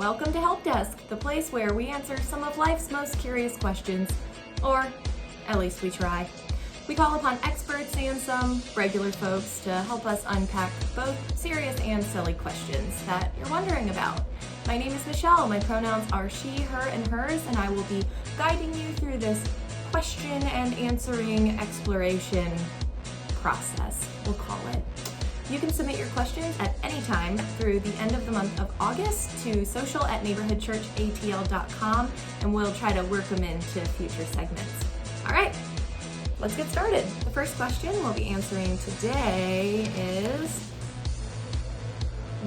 Welcome to Help Desk, the place where we answer some of life's most curious questions, or at least we try. We call upon experts and some regular folks to help us unpack both serious and silly questions that you're wondering about. My name is Michelle, my pronouns are she, her, and hers, and I will be guiding you through this question and answering exploration process, we'll call it. You can submit your questions at any time through the end of the month of August to social@neighborhoodchurchatl.com, and we'll try to work them into future segments. All right, let's get started. The first question we'll be answering today is,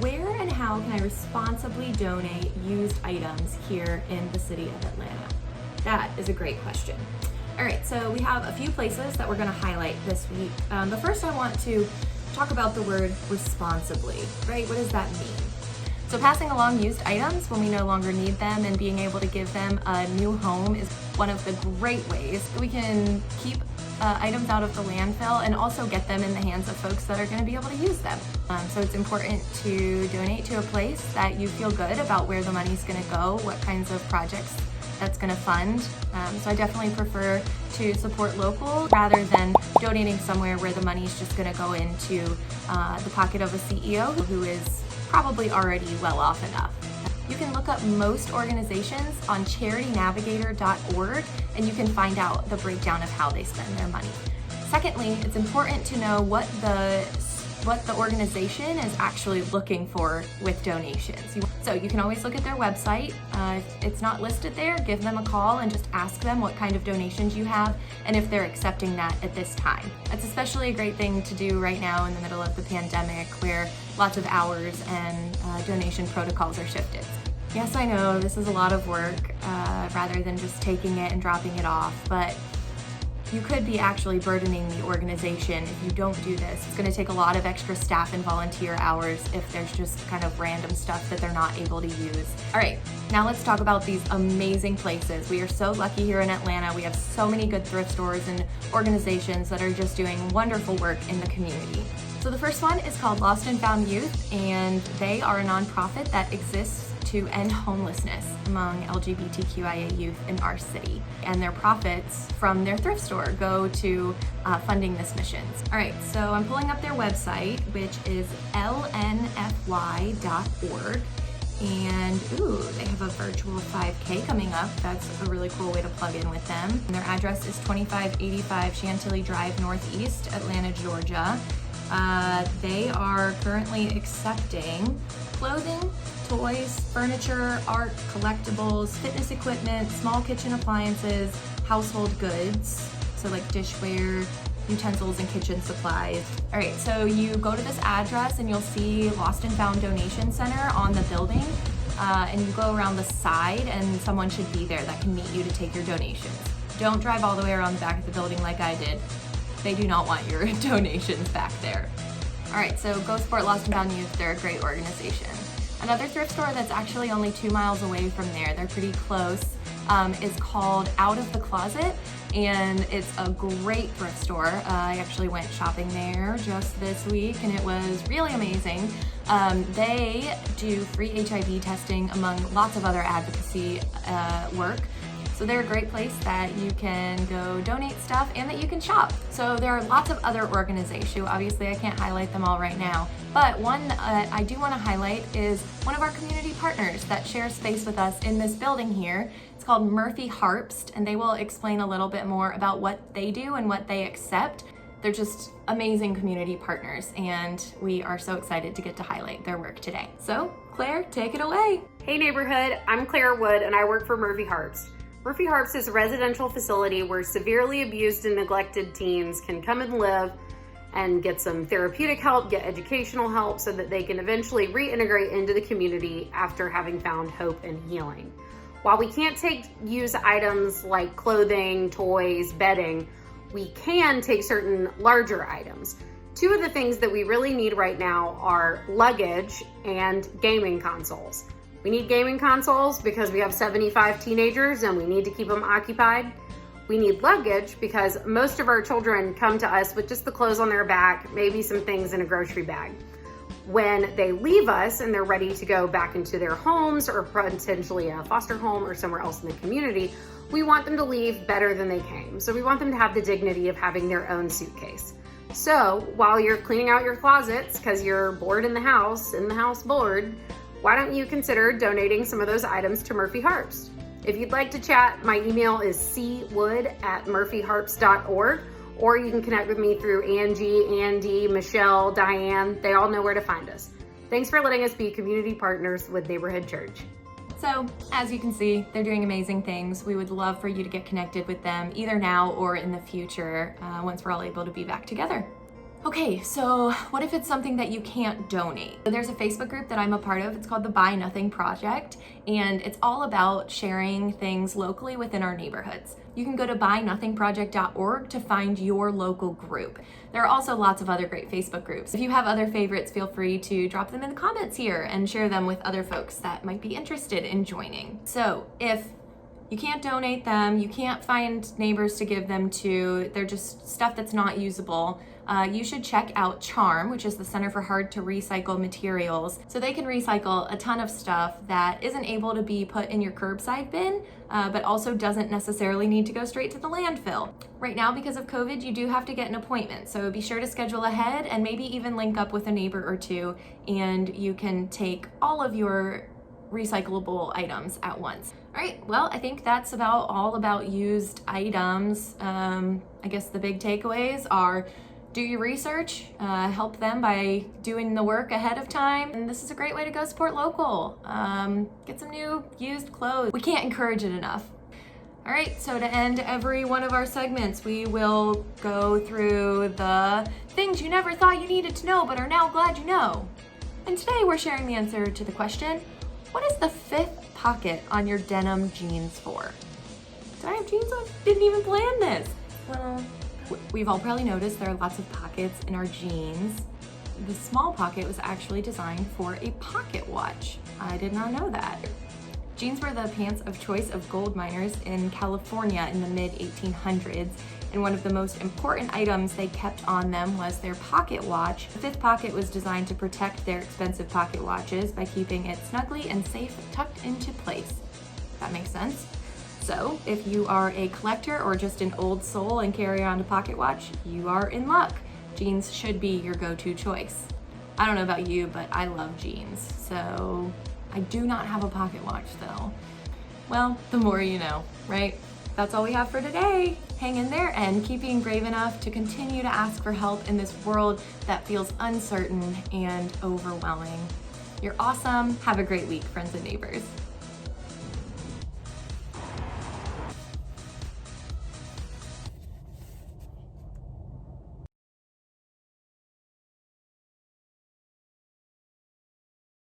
where and how can I responsibly donate used items here in the city of Atlanta? That is a great question. All right, so we have a few places that we're going to highlight this week. But first I want to talk about the word responsibly, right? What does that mean? So passing along used items when we no longer need them and being able to give them a new home is one of the great ways that we can keep items out of the landfill and also get them in the hands of folks that are going to be able to use them. So it's important to donate to a place that you feel good about where the money's going to go, what kinds of projects that's going to fund. So I definitely prefer to support local rather than donating somewhere where the money is just going to go into the pocket of a CEO who is probably already well off enough. You can look up most organizations on charitynavigator.org and you can find out the breakdown of how they spend their money. Secondly, it's important to know what the organization is actually looking for with donations. So you can always look at their website. If it's not listed there, give them a call and just ask them what kind of donations you have and if they're accepting that at this time. It's especially a great thing to do right now in the middle of the pandemic where lots of hours and donation protocols are shifted. Yes, I know this is a lot of work rather than just taking it and dropping it off, but you could be actually burdening the organization if you don't do this. It's going to take a lot of extra staff and volunteer hours if there's just kind of random stuff that they're not able to use. All right, now let's talk about these amazing places. We are so lucky here in Atlanta. We have so many good thrift stores and organizations that are just doing wonderful work in the community. So the first one is called Lost and Found Youth, and they are a nonprofit that exists to end homelessness among LGBTQIA youth in our city. And their profits from their thrift store go to funding this mission. All right, so I'm pulling up their website, which is lnfy.org. And they have a virtual 5K coming up. That's a really cool way to plug in with them. And their address is 2585 Chantilly Drive Northeast, Atlanta, Georgia. They are currently accepting clothing, toys, furniture, art, collectibles, fitness equipment, small kitchen appliances, household goods, so like dishware, utensils, and kitchen supplies. All right, so you go to this address and you'll see Lost and Found Donation Center on the building, and you go around the side and someone should be there that can meet you to take your donations. Don't drive all the way around the back of the building like I did. They do not want your donations back there. All right, so go support Lost and Found Youth. They're a great organization. Another thrift store that's actually only 2 miles away from there, they're pretty close, is called Out of the Closet, and it's a great thrift store. I actually went shopping there just this week and it was really amazing. They do free HIV testing among lots of other advocacy work. So they're a great place that you can go donate stuff and that you can shop. So there are lots of other organizations. Obviously, I can't highlight them all right now, but one I do want to highlight is one of our community partners that shares space with us in this building here. It's called Harps, and they will explain a little bit more about what they do and what they accept. They're just amazing community partners, and we are so excited to get to highlight their work today. So, Claire, take it away. Hey neighborhood, I'm Claire Wood and I work for Harps. Harps is a residential facility where severely abused and neglected teens can come and live and get some therapeutic help, get educational help so that they can eventually reintegrate into the community after having found hope and healing. While we can't take used items like clothing, toys, bedding, we can take certain larger items. Two of the things that we really need right now are luggage and gaming consoles. We need gaming consoles because we have 75 teenagers and we need to keep them occupied. We need luggage because most of our children come to us with just the clothes on their back, maybe some things in a grocery bag. when they leave us and they're ready to go back into their homes or potentially a foster home or somewhere else in the community, we want them to leave better than they came. So we want them to have the dignity of having their own suitcase. So while you're cleaning out your closets because you're bored in the house bored, why don't you consider donating some of those items to Murphy Harps? If you'd like to chat, my email is cwood@murphyharps.org, or you can connect with me through Angie, Andy, Michelle, Diane. They all know where to find us. Thanks for letting us be community partners with Neighborhood Church. So, as you can see, they're doing amazing things. We would love for you to get connected with them either now or in the future once we're all able to be back together. Okay, so what if it's something that you can't donate? There's a Facebook group that I'm a part of. It's called the Buy Nothing Project, and it's all about sharing things locally within our neighborhoods. You can go to buynothingproject.org to find your local group. There are also lots of other great Facebook groups. If you have other favorites, feel free to drop them in the comments here and share them with other folks that might be interested in joining. So if you can't donate them, you can't find neighbors to give them to, they're just stuff that's not usable, you should check out CHARM, which is the Center for Hard to Recycle Materials. So they can recycle a ton of stuff that isn't able to be put in your curbside bin, but also doesn't necessarily need to go straight to the landfill. Right now, because of COVID, you do have to get an appointment. So be sure to schedule ahead and maybe even link up with a neighbor or two, and you can take all of your recyclable items at once. All right, well, I think that's all about used items. I guess the big takeaways are do your research, help them by doing the work ahead of time. And this is a great way to go support local. Get some new used clothes. We can't encourage it enough. All right, so to end every one of our segments, we will go through the things you never thought you needed to know but are now glad you know. And today we're sharing the answer to the question, what is the 5th pocket on your denim jeans for? Did I have jeans on? Didn't even plan this. Well, we've all probably noticed there are lots of pockets in our jeans. The small pocket was actually designed for a pocket watch. I did not know that. Jeans were the pants of choice of gold miners in California in the mid-1800s, and one of the most important items they kept on them was their pocket watch. The 5th pocket was designed to protect their expensive pocket watches by keeping it snugly and safe tucked into place. That makes sense. So if you are a collector or just an old soul and carry around a pocket watch, you are in luck. Jeans should be your go-to choice. I don't know about you, but I love jeans. So I do not have a pocket watch though. Well, the more you know, right? That's all we have for today. Hang in there and keep being brave enough to continue to ask for help in this world that feels uncertain and overwhelming. You're awesome. Have a great week, friends and neighbors.